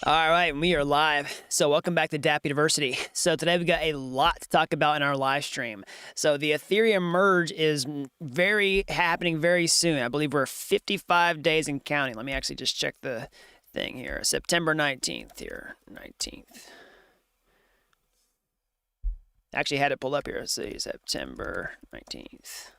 All right, we are live. So welcome back to Dapp University. So today we got a lot to talk about in our live stream. So the Ethereum merge is happening very soon. I believe we're 55 days and counting. Let me actually just check the thing here. September 19th here, 19th. Actually had it pulled up here. Let's see, September 19th.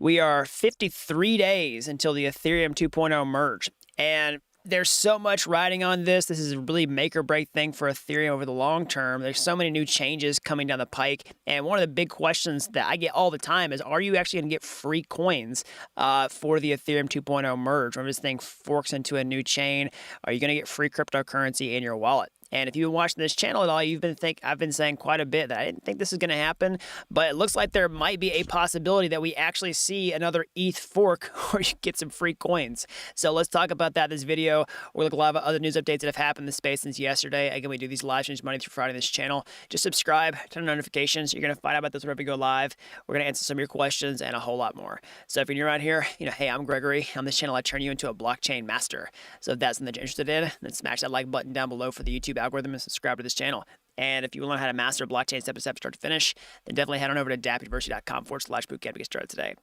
We are 53 days until the Ethereum 2.0 merge. And there's so much riding on this. This is a really make or break thing for Ethereum over the long term. There's so many new changes coming down the pike. And one of the big questions that I get all the time is, are you actually going to get free coins for the Ethereum 2.0 merge? When this thing forks into a new chain, are you going to get free cryptocurrency in your wallet? And if you've been watching this channel at all, I've been saying quite a bit that I didn't think this is going to happen, but it looks like there might be a possibility that we actually see another ETH fork where you get some free coins. So let's talk about that in this video. We'll look at a lot of other news updates that have happened in the space since yesterday. Again, we do these live streams Monday through Friday on this channel. Just subscribe, turn on notifications. You're going to find out about this whenever we go live. We're going to answer some of your questions and a whole lot more. So if you're new around here, hey, I'm Gregory. On this channel, I turn you into a blockchain master. So if that's something that you're interested in, then smash that like button down below for the YouTube algorithm and subscribe to this channel. And if you want to learn how to master blockchain step by step, start to finish, then definitely head on over to dappuniversity.com/bootcamp to get started today.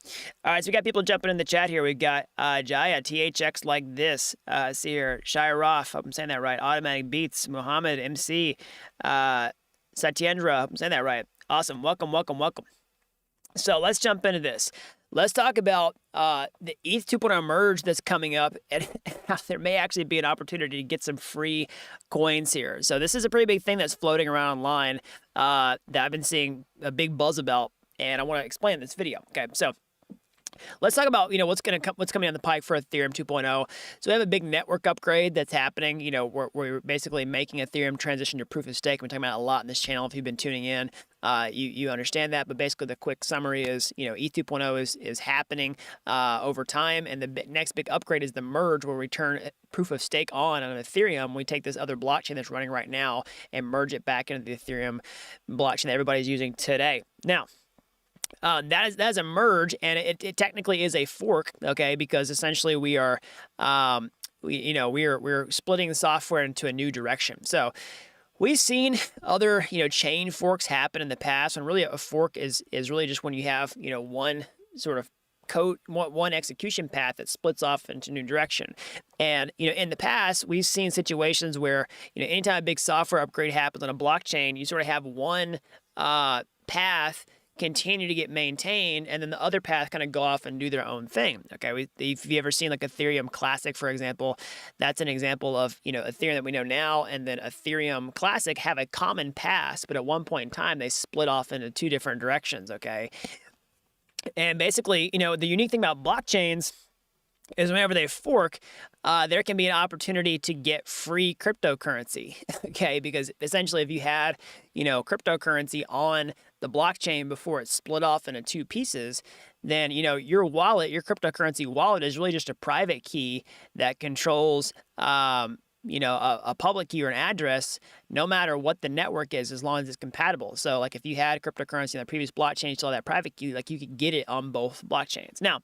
All right, so we got people jumping in the chat here. We've got Jaya, THX like this. See here, Shia Roth, hope I'm saying that right. Automatic Beats, Muhammad, MC, Satyendra, hope I'm saying that right. Awesome, welcome. So let's jump into this. Let's talk about the ETH 2.0 merge that's coming up, and how there may actually be an opportunity to get some free coins here. So this is a pretty big thing that's floating around online that I've been seeing a big buzz about, and I want to explain in this video. Okay, so let's talk about what's coming down the pike for Ethereum 2.0. So we have a big network upgrade that's happening. We're basically making Ethereum transition to proof of stake. We're talking about it a lot in this channel. If you've been tuning in, you understand that. But basically, the quick summary is, ETH 2.0 is happening over time, and the next big upgrade is the merge, where we turn proof of stake on Ethereum. We take this other blockchain that's running right now and merge it back into the Ethereum blockchain that everybody's using today. Now, that is a merge, and it technically is a fork, okay? Because essentially we are, we're splitting the software into a new direction. So we've seen other chain forks happen in the past, and really a fork is really just when you have one sort of code, one execution path that splits off into a new direction. And in the past, we've seen situations where anytime a big software upgrade happens on a blockchain, you sort of have one path continue to get maintained, and then the other path kind of go off and do their own thing. Okay, if you ever seen like Ethereum Classic, for example, that's an example of Ethereum that we know now, and then Ethereum Classic have a common path, but at one point in time they split off into two different directions. Okay, and basically, the unique thing about blockchains is whenever they fork, there can be an opportunity to get free cryptocurrency, okay? Because essentially if you had, cryptocurrency on the blockchain before it split off into two pieces, then, your wallet, your cryptocurrency wallet is really just a private key that controls, a public key or an address, no matter what the network is, as long as it's compatible. So like if you had cryptocurrency on the previous blockchain, you still have that private key, like you could get it on both blockchains. Now,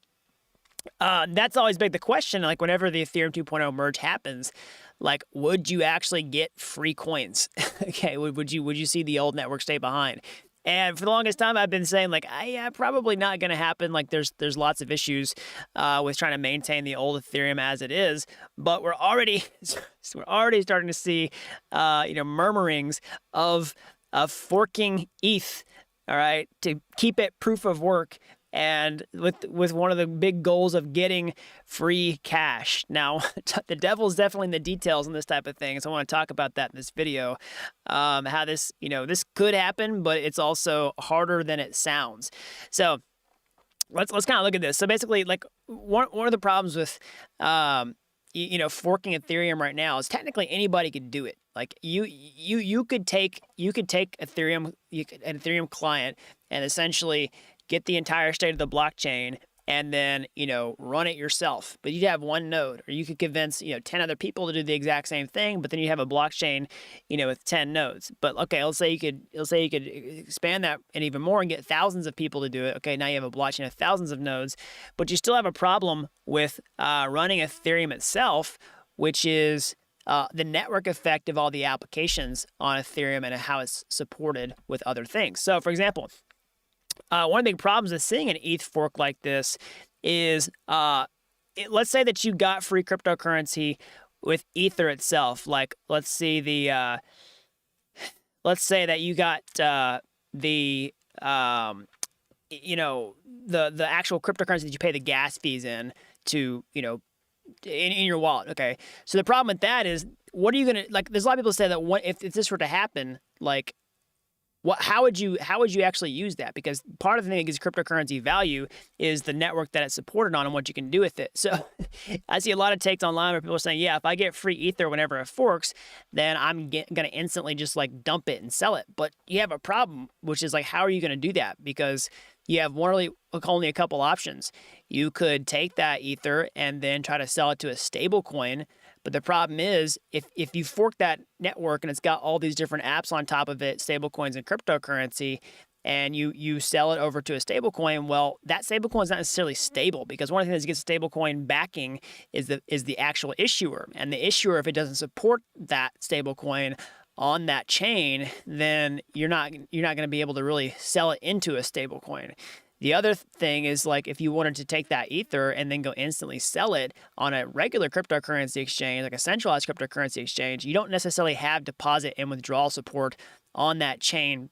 that's always been the question, like whenever the Ethereum 2.0 merge happens, like, would you actually get free coins? Okay, would you see the old network stay behind? And for the longest time, I've been saying, like, yeah, probably not going to happen. Like, there's lots of issues with trying to maintain the old Ethereum as it is. But we're already starting to see, murmurings of forking ETH, all right, to keep it proof of work, and with one of the big goals of getting free cash. Now, the devil's definitely in the details on this type of thing, so I want to talk about that in this video, how this, this could happen, but it's also harder than it sounds. So let's kind of look at this. So basically, like, one of the problems with forking Ethereum right now is technically anybody could do it. Like you could take Ethereum, an Ethereum client, and essentially get the entire state of the blockchain and then, run it yourself. But you'd have one node, or you could convince, 10 other people to do the exact same thing, but then you have a blockchain, with 10 nodes. But okay, let's say you could expand that and even more and get thousands of people to do it. Okay, now you have a blockchain of thousands of nodes, but you still have a problem with running Ethereum itself, which is the network effect of all the applications on Ethereum and how it's supported with other things. So, for example, one of the big problems with seeing an ETH fork like this is, let's say that you got free cryptocurrency with Ether itself. Like, let's say that you got the actual cryptocurrency that you pay the gas fees in to, in your wallet. Okay, so the problem with that is, what are you gonna like? There's a lot of people say that if this were to happen, like, how would you actually use that? Because part of the thing that gives cryptocurrency value is the network that it's supported on and what you can do with it. So I see a lot of takes online where people are saying, yeah, if I get free Ether whenever it forks, then I'm going to instantly just like dump it and sell it. But you have a problem, which is like, how are you going to do that? Because you have only a couple options. You could take that Ether and then try to sell it to a stable coin. But the problem is, if you fork that network and it's got all these different apps on top of it, stablecoins and cryptocurrency, and you sell it over to a stablecoin, well, that stablecoin is not necessarily stable, because one of the things that gets stablecoin backing is the actual issuer. And the issuer, if it doesn't support that stablecoin on that chain, then you're not going to be able to really sell it into a stablecoin. The other thing is, like, if you wanted to take that Ether and then go instantly sell it on a regular cryptocurrency exchange, like a centralized cryptocurrency exchange, you don't necessarily have deposit and withdrawal support on that exchange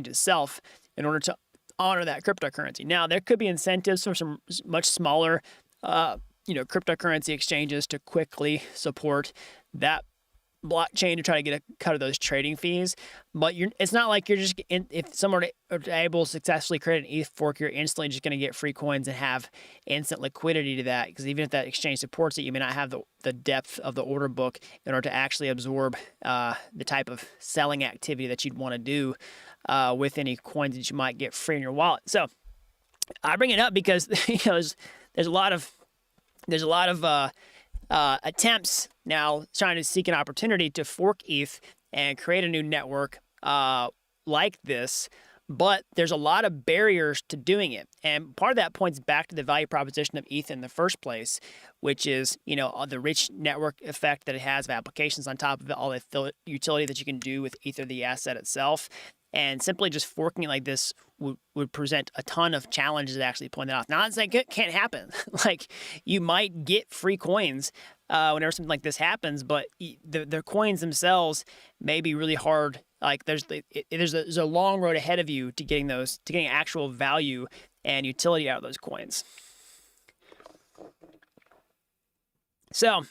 itself in order to honor that cryptocurrency. Now, there could be incentives for some much smaller, cryptocurrency exchanges to quickly support that blockchain to try to get a cut of those trading fees, but it's not like you're just, if someone are able to successfully create an ETH fork, you're instantly just going to get free coins and have instant liquidity to that, because even if that exchange supports it, you may not have the depth of the order book in order to actually absorb the type of selling activity that you'd want to do with any coins that you might get free in your wallet. So I bring it up because there's a lot of attempts now trying to seek an opportunity to fork ETH and create a new network like this, but there's a lot of barriers to doing it. And part of that points back to the value proposition of ETH in the first place, which is, the rich network effect that it has of applications on top of it, all the utility that you can do with Ether, the asset itself. And simply just forking it like this would present a ton of challenges to actually point that out. Now, it's like it can't happen. Like, you might get free coins whenever something like this happens, but the coins themselves may be really hard. Like, there's a long road ahead of you to getting actual value and utility out of those coins. So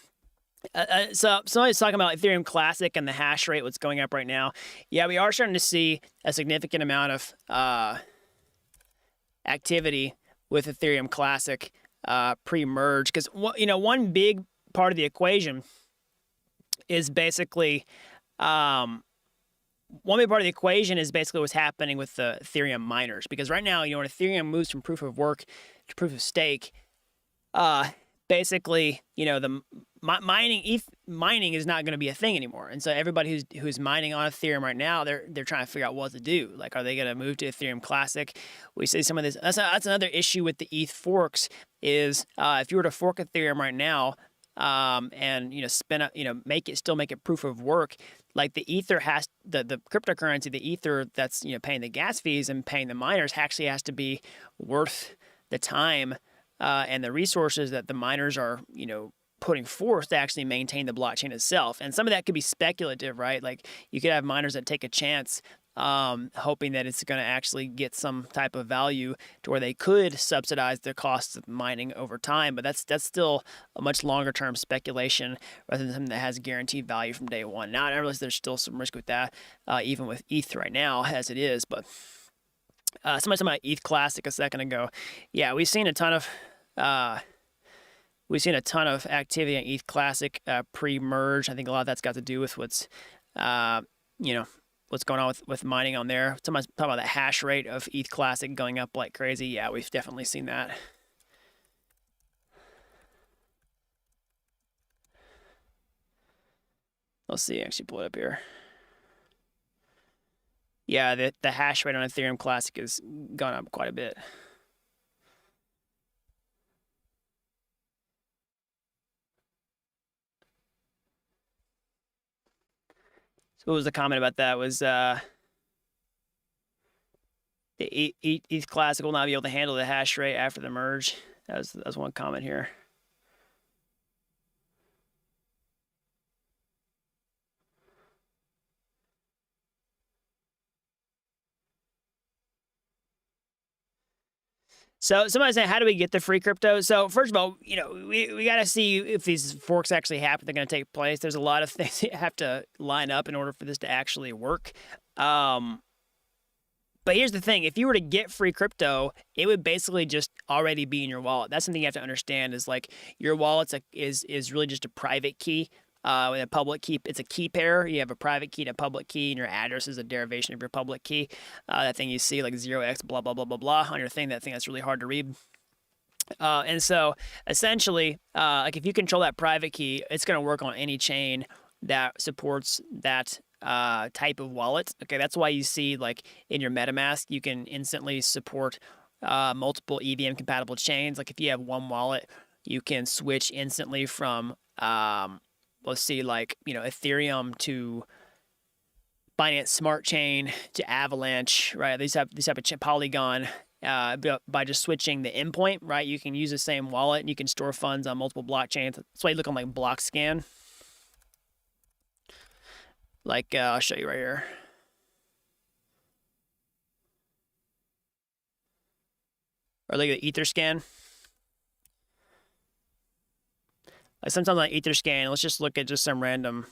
somebody's talking about Ethereum Classic and the hash rate, what's going up right now. Yeah, we are starting to see a significant amount of activity with Ethereum Classic pre-merge, because one big part of the equation is basically what's happening with the Ethereum miners. Because right now, when Ethereum moves from proof of work to proof of stake, basically, the mining is not going to be a thing anymore. And so everybody who's mining on Ethereum right now, they're trying to figure out what to do. Like, are they going to move to Ethereum Classic? We see some of this. That's another issue with the ETH forks is if you were to fork Ethereum right now, and spin up, make it proof of work. Like, the Ether the cryptocurrency, the Ether that's paying the gas fees and paying the miners actually has to be worth the time and the resources that the miners are putting forth to actually maintain the blockchain itself. And some of that could be speculative, right? Like, you could have miners that take a chance hoping that it's going to actually get some type of value to where they could subsidize the costs of mining over time. But that's still a much longer term speculation rather than something that has guaranteed value from day one. Now, I realize there's still some risk with that, even with ETH right now as it is. But somebody talking about ETH Classic a second ago. Yeah, we've seen a ton of activity on ETH Classic pre-merge. I think a lot of that's got to do with what's what's going on with mining on there. Somebody's talking about the hash rate of ETH Classic going up like crazy. Yeah, we've definitely seen that. Let's see, actually pull it up here. Yeah, the hash rate on Ethereum Classic has gone up quite a bit. So what was the comment about that? Was the ETH Classic will not be able to handle the hash rate after the merge. That was one comment here. So somebody's saying, how do we get the free crypto? So first of all, we got to see if these forks actually happen. They're going to take place. There's a lot of things that have to line up in order for this to actually work. But here's the thing. If you were to get free crypto, it would basically just already be in your wallet. That's something you have to understand is like your wallet's is really just a private key. With a public key, it's a key pair. You have a private key and a public key, and your address is a derivation of your public key. That thing you see like 0x blah, blah, blah, blah, blah on your thing, that thing that's really hard to read. And so essentially, like if you control that private key, it's going to work on any chain that supports that type of wallet. Okay, that's why you see like in your MetaMask, you can instantly support multiple EVM compatible chains. Like if you have one wallet, you can switch instantly from let's see, like, Ethereum to Binance Smart Chain to Avalanche, right? These have a Polygon. By just switching the endpoint, right? You can use the same wallet and you can store funds on multiple blockchains. That's why you look on like BlockScan. Like, I'll show you right here. Or look at the Etherscan. Like sometimes on Etherscan, let's just look at just some random.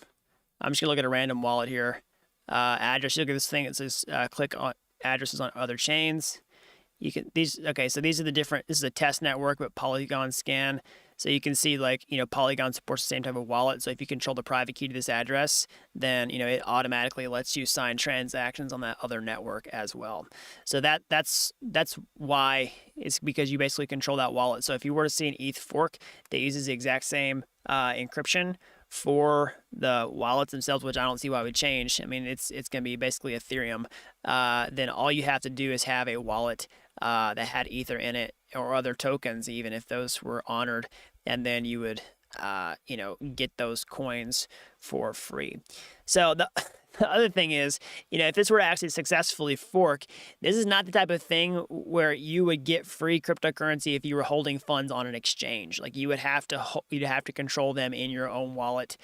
I'm just gonna look at a random wallet here. Address. You look at this thing. It says click on addresses on other chains. You can okay. So these are the different. This is a test network, but Polygon scan. So you can see like Polygon supports the same type of wallet. So if you control the private key to this address, then it automatically lets you sign transactions on that other network as well. So that's why it's because you basically control that wallet. So if you were to see an ETH fork that uses the exact same encryption for the wallets themselves, which I don't see why it would change. I mean, it's going to be basically Ethereum. Then all you have to do is have a wallet that had Ether in it or other tokens, even if those were honored, and then you would, get those coins for free. So the other thing is, if this were to actually successfully fork, this is not the type of thing where you would get free cryptocurrency if you were holding funds on an exchange. Like you'd have to control them in your own wallet,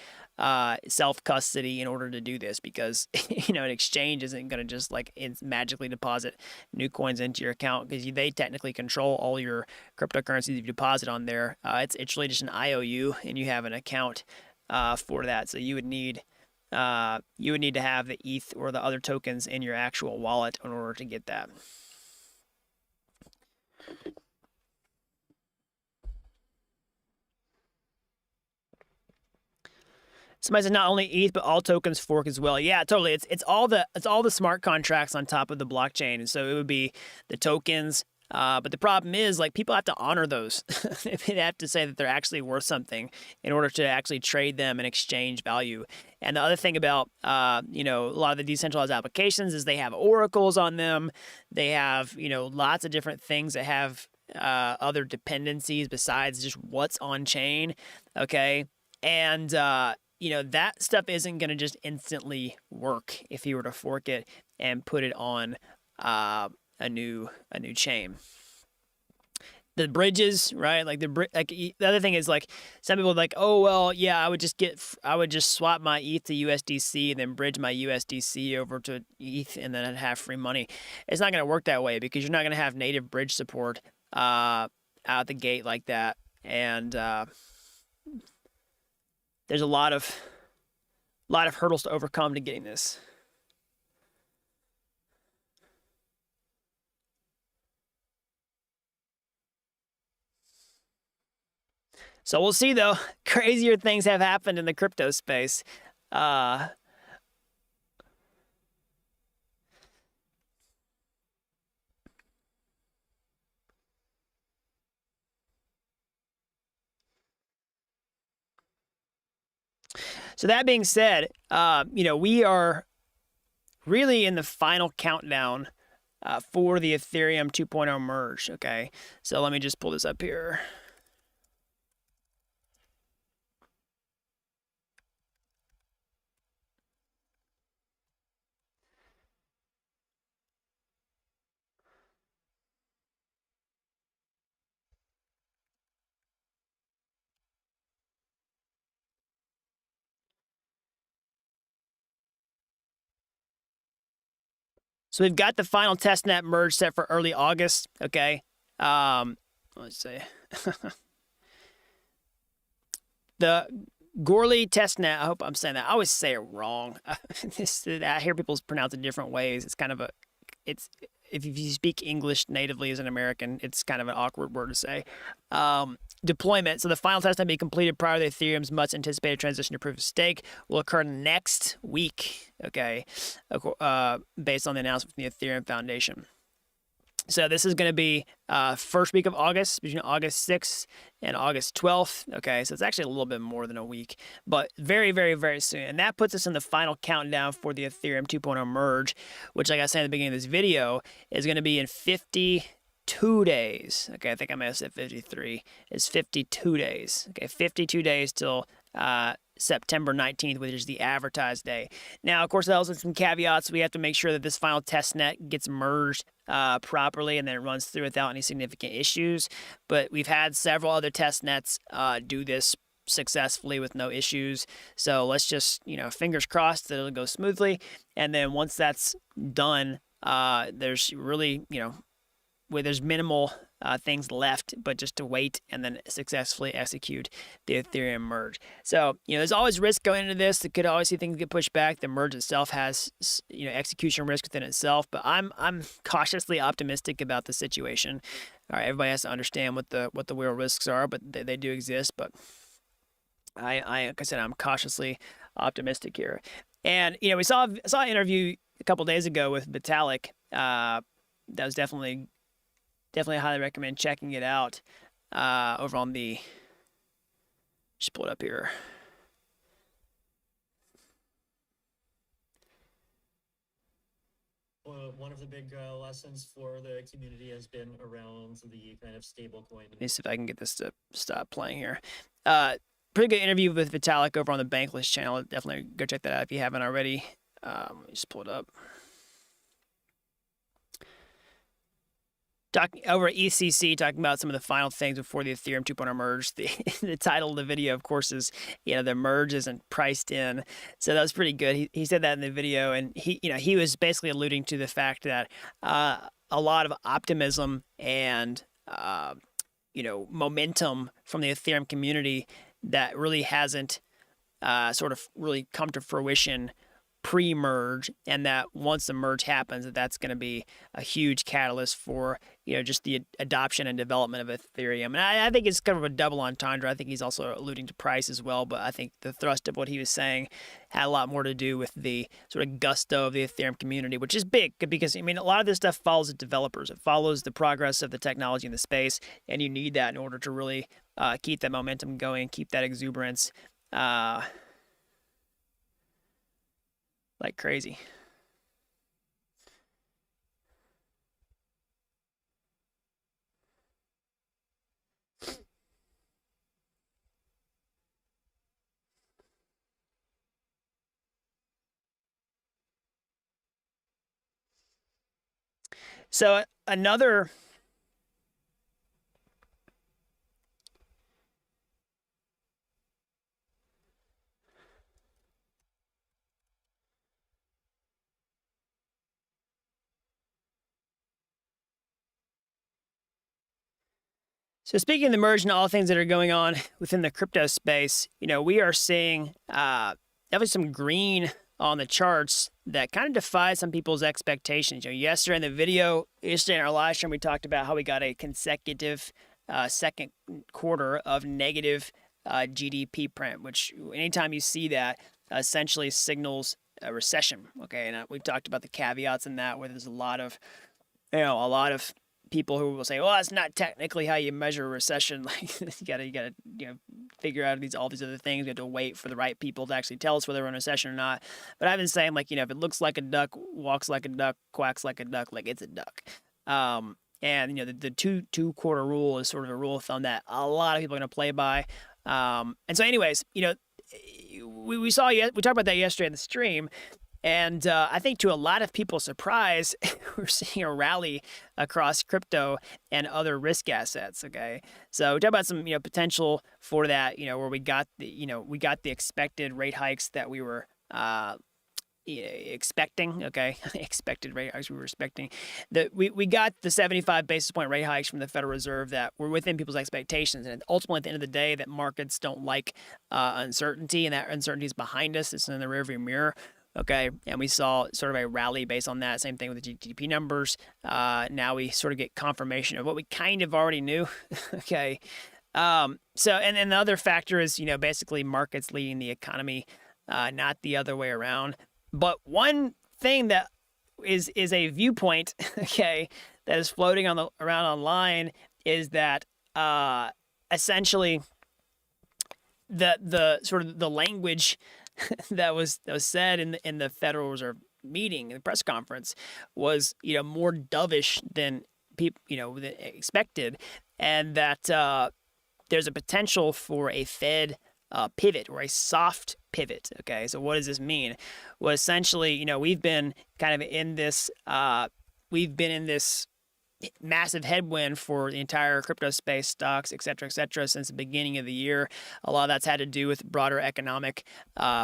self-custody in order to do this, because an exchange isn't going to just like magically deposit new coins into your account, because they technically control all your cryptocurrencies you deposit on there. It's really just an IOU, and you have an account for that. So you would need to have the ETH or the other tokens in your actual wallet in order to get that. Somebody said not only ETH but all tokens fork as well. Yeah, totally. It's all the smart contracts on top of the blockchain, and so it would be the tokens. But the problem is, like, people have to honor those. They have to say that they're actually worth something in order to actually trade them and exchange value. And the other thing about, a lot of the decentralized applications is they have oracles on them. They have, lots of different things that have other dependencies besides just what's on chain. Okay. And, that stuff isn't going to just instantly work if you were to fork it and put it on a new chain. The bridges, right? Like the other thing is, like, some people are like, oh well, yeah, I would just swap my ETH to USDC and then bridge my USDC over to ETH and then I'd have free money. It's not going to work that way, because you're not going to have native bridge support out the gate like that, and there's a lot of hurdles to overcome to getting this. So we'll see, though. Crazier things have happened in the crypto space. So that being said, we are really in the final countdown for the Ethereum 2.0 merge. Okay, so let me just pull this up here. So we've got the final testnet merge set for early August. Okay. Let's see. The Goerli testnet, I hope I'm saying that. I always say it wrong. I hear people pronounce it different ways. It's kind of if you speak English natively as an American, it's kind of an awkward word to say. Deployment. So the final testnet be completed prior to Ethereum's much anticipated transition to proof of stake will occur next week. Okay, based on the announcement from the Ethereum Foundation. So this is going to be first week of August, between August 6th and August 12th. Okay, so it's actually a little bit more than a week, but very, very, very soon. And that puts us in the final countdown for the Ethereum 2.0 merge, which, like I said at the beginning of this video, is going to be in 52 days. Okay, I think I may have said 53. It's 52 days. Okay, 52 days till September 19th, which is the advertised day. Now, of course, that also has some caveats. We have to make sure that this final testnet gets merged properly and then it runs through without any significant issues. But we've had several other testnets do this successfully with no issues. So let's just, fingers crossed that it'll go smoothly. And then once that's done, there's really, there's minimal things left, but just to wait and then successfully execute the Ethereum merge. So, there's always risk going into this. It could always see things get pushed back. The merge itself has, execution risk within itself, but I'm cautiously optimistic about the situation. All right, everybody has to understand what the real risks are, but they do exist. But like I said, I'm cautiously optimistic here. And we saw an interview a couple days ago with Vitalik. That was definitely highly recommend checking it out over on the, just pull it up here. Well, one of the big lessons for the community has been around the kind of stablecoin. Let me see if I can get this to stop playing here. Pretty good interview with Vitalik over on the Bankless channel. Definitely go check that out if you haven't already. Let me just pull it up. Talking over at ECC, talking about some of the final things before the Ethereum 2.0 merge. The title of the video, of course, is the merge isn't priced in. So that was pretty good. He said that in the video, and he was basically alluding to the fact that a lot of optimism and momentum from the Ethereum community that really hasn't sort of really come to fruition pre-merge, and that once the merge happens, that's going to be a huge catalyst for just the adoption and development of Ethereum. And I think it's kind of a double entendre. I think he's also alluding to price as well, but I think the thrust of what he was saying had a lot more to do with the sort of gusto of the Ethereum community, which is big because a lot of this stuff follows the developers. It follows the progress of the technology in the space, and you need that in order to really keep that momentum going, keep that exuberance like crazy. So another So speaking of the merge and all the things that are going on within the crypto space, we are seeing definitely some green on the charts that kind of defies some people's expectations. Yesterday in the video, yesterday in our live stream, we talked about how we got a consecutive second quarter of negative GDP print, which anytime you see that essentially signals a recession. Okay, and we've talked about the caveats in that, where there's a lot of people who will say, well, that's not technically how you measure a recession. Like you gotta figure out all these other things. We have to wait for the right people to actually tell us whether we're in a recession or not. But I've been saying, like, if it looks like a duck, walks like a duck, quacks like a duck, like it's a duck. And the two quarter rule is sort of a rule of thumb that a lot of people are going to play by. And so anyways, we talked about that yesterday in the stream. And I think to a lot of people's surprise, we're seeing a rally across crypto and other risk assets. Okay, so we talk about some potential for that. Where we got the expected rate hikes that we were expecting. Okay, expected rate hikes we were expecting. We got the 75 basis point rate hikes from the Federal Reserve that were within people's expectations, and ultimately at the end of the day, that markets don't like uncertainty, and that uncertainty is behind us. It's in the rearview mirror. Okay, and we saw sort of a rally based on that. Same thing with the GDP numbers. Now we sort of get confirmation of what we kind of already knew. Okay, so and then the other factor is basically markets leading the economy, not the other way around. But one thing that is a viewpoint, okay, that is floating around online is that essentially the sort of the language that was said in the Federal Reserve meeting, the press conference, was more dovish than people than expected, and that there's a potential for a Fed pivot or a soft pivot. Okay, so what does this mean? Well, essentially, we've been kind of in this massive headwind for the entire crypto space, stocks, et cetera, since the beginning of the year. A lot of that's had to do with broader economic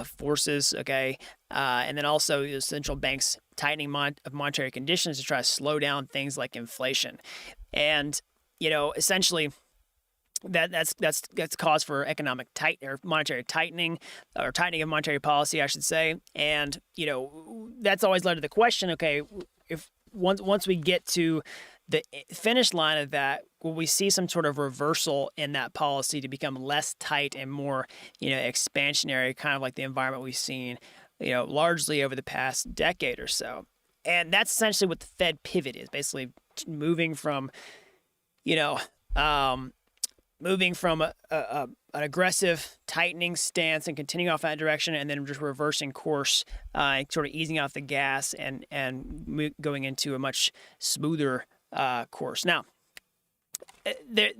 forces, okay? And then also the central banks tightening of monetary conditions to try to slow down things like inflation. And, essentially that's cause for economic monetary tightening, or tightening of monetary policy, I should say. And, that's always led to the question, okay, if once we get to the finish line of that, will we see some sort of reversal in that policy to become less tight and more, expansionary, kind of like the environment we've seen, largely over the past decade or so? And that's essentially what the Fed pivot is, basically moving from, an aggressive tightening stance and continuing off that direction, and then just reversing course, sort of easing off the gas and going into a much smoother course. Now,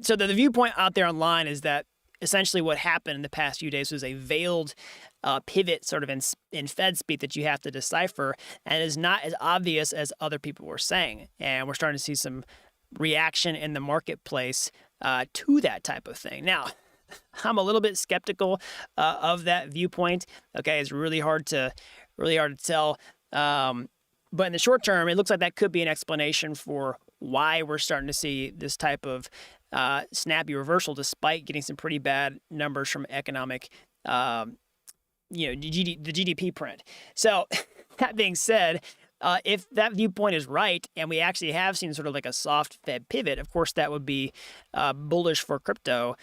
so the viewpoint out there online is that essentially what happened in the past few days was a veiled pivot sort of in Fed speak that you have to decipher, and is not as obvious as other people were saying. And we're starting to see some reaction in the marketplace to that type of thing. Now, I'm a little bit skeptical of that viewpoint. Okay, it's really hard to tell. But in the short term, it looks like that could be an explanation for why we're starting to see this type of snappy reversal, despite getting some pretty bad numbers from economic, the GDP print. So that being said, if that viewpoint is right, and we actually have seen sort of like a soft Fed pivot, of course that would be bullish for crypto,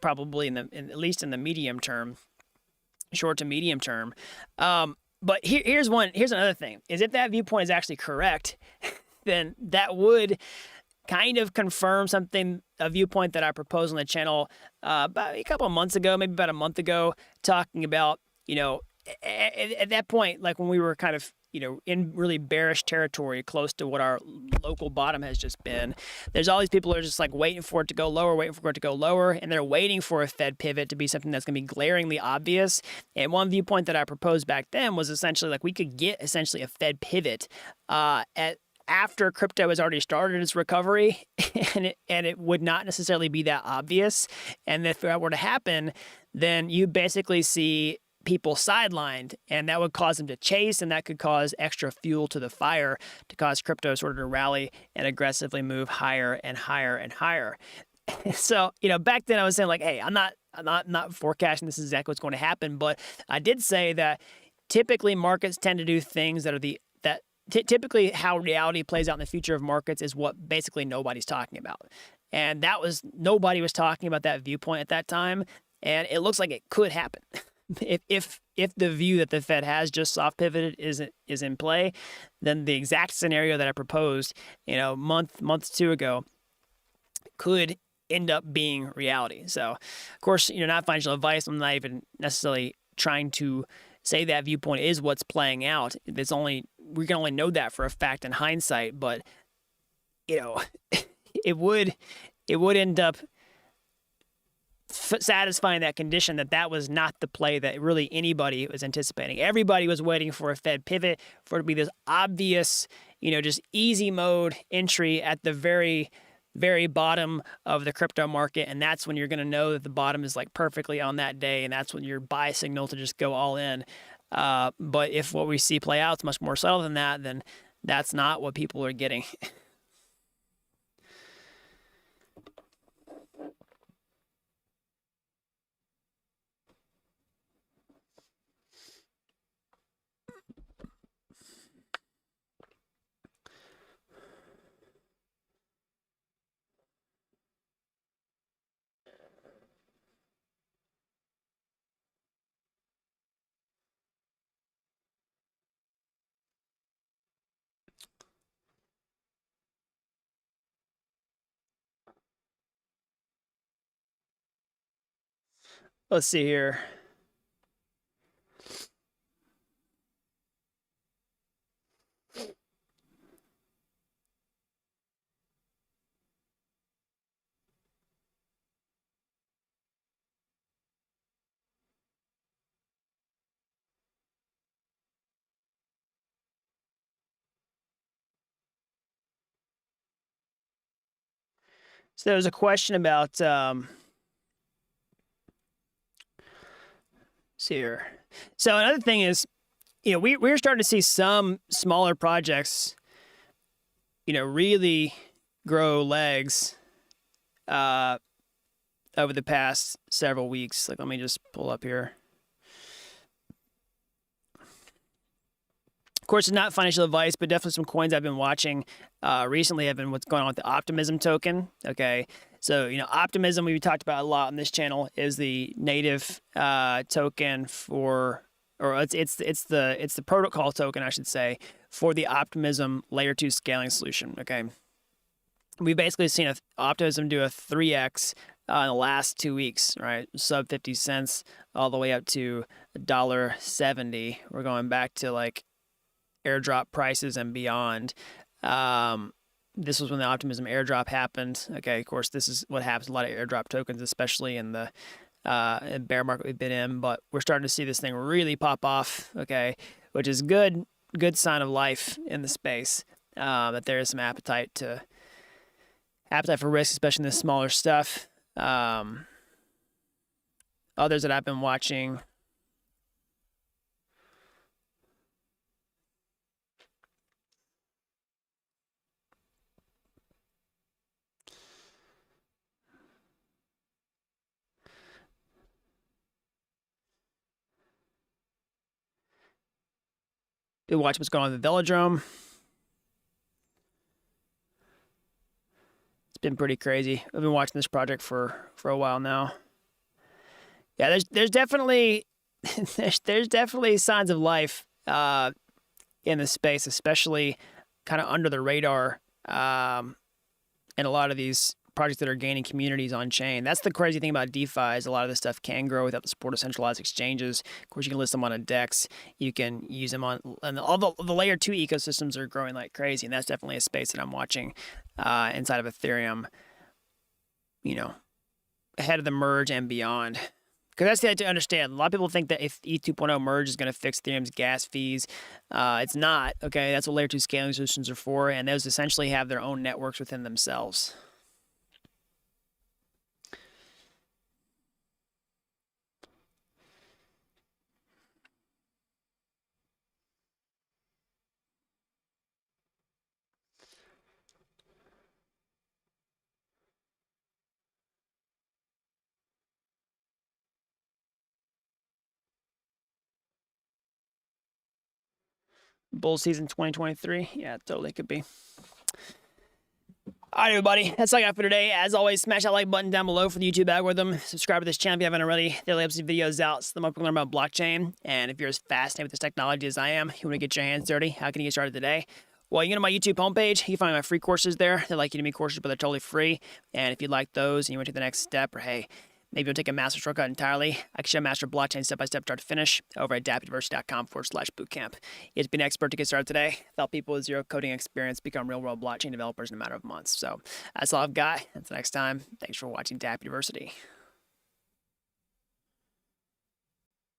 probably at least in the medium term, short to medium term. But here's another thing: is if that viewpoint is actually correct, then that would kind of confirm a viewpoint that I proposed on the channel about a couple of months ago, maybe about a month ago, talking about, at that point, like when we were kind of, in really bearish territory, close to what our local bottom has just been. There's all these people who are just like waiting for it to go lower, and they're waiting for a Fed pivot to be something that's going to be glaringly obvious. And one viewpoint that I proposed back then was essentially like we could get essentially a Fed pivot after crypto has already started its recovery, and it would not necessarily be that obvious. And if that were to happen, then you basically see people sidelined, and that would cause them to chase, and that could cause extra fuel to the fire to cause crypto sort of to rally and aggressively move higher and higher and higher. So, back then I was saying like, hey, I'm not forecasting this is exactly what's going to happen, but I did say that typically markets tend to do things that are typically how reality plays out in the future of markets is what basically nobody's talking about. And nobody was talking about that viewpoint at that time, and it looks like it could happen. if the view that the Fed has just soft pivoted is in play, then the exact scenario that I proposed, month two ago, could end up being reality. So, of course, not financial advice. I'm not even necessarily trying to say that viewpoint is what's playing out. We can only know that for a fact in hindsight, but it would end up satisfying that condition that was not the play that really anybody was anticipating. Everybody was waiting for a Fed pivot, for it to be this obvious, just easy mode entry at the very, very bottom of the crypto market. And that's when you're going to know that the bottom is like perfectly on that day. And that's when your buy signal to just go all in. But if what we see play out is much more subtle than that, then that's not what people are getting. Let's see here. So there was a question about, see here. So another thing is, we're starting to see some smaller projects, really grow legs over the past several weeks. Like, let me just pull up here. Of course, it's not financial advice, but definitely some coins I've been watching recently have been what's going on with the Optimism token. Okay, so Optimism we talked about a lot on this channel is the native token for, or it's the protocol token, I should say, for the Optimism layer 2 scaling solution. Okay, we basically seen Optimism do a 3x in the last 2 weeks, right? Sub 50 cents all the way up to $1.70. We're going back to like airdrop prices and beyond. This was when the Optimism airdrop happened. Okay, of course, this is what happens a lot of airdrop tokens, especially in the bear market we've been in. But we're starting to see this thing really pop off. Okay, which is good sign of life in the space. That there is some appetite for risk, especially in the smaller stuff. Others that I've been watching. Been watching what's going on with the Velodrome. It's been pretty crazy. I've been watching this project for a while now. Yeah, there's definitely there's definitely signs of life in the space, especially kind of under the radar, and a lot of these projects that are gaining communities on chain. That's the crazy thing about DeFi is a lot of this stuff can grow without the support of centralized exchanges. Of course, you can list them on a DEX. You can use them on, and all the layer 2 ecosystems are growing like crazy, and that's definitely a space that I'm watching inside of Ethereum, ahead of the merge and beyond. Because that's the idea to understand. A lot of people think that if ETH 2.0 merge is going to fix Ethereum's gas fees, it's not. Okay, that's what layer 2 scaling solutions are for, and those essentially have their own networks within themselves. Bull season 2023? Yeah, totally could be. All right, everybody, that's all I got for today. As always, smash that like button down below for the YouTube algorithm. Subscribe to this channel if you haven't already. Daily updates videos out, so the more people learn about blockchain. And if you're as fascinated with this technology as I am, you want to get your hands dirty, how can you get started today? Well, you can go to my YouTube homepage. You can find my free courses there. They're like Udemy courses, but they're totally free. And if you like those and you want to take the next step, or hey, maybe you'll take a master shortcut entirely, I can show master blockchain step-by-step start to finish over at dappuniversity.com/bootcamp. You have to be an expert to get started today. Help people with zero coding experience become real-world blockchain developers in a matter of months. So that's all I've got. Until next time, thanks for watching Dapp University.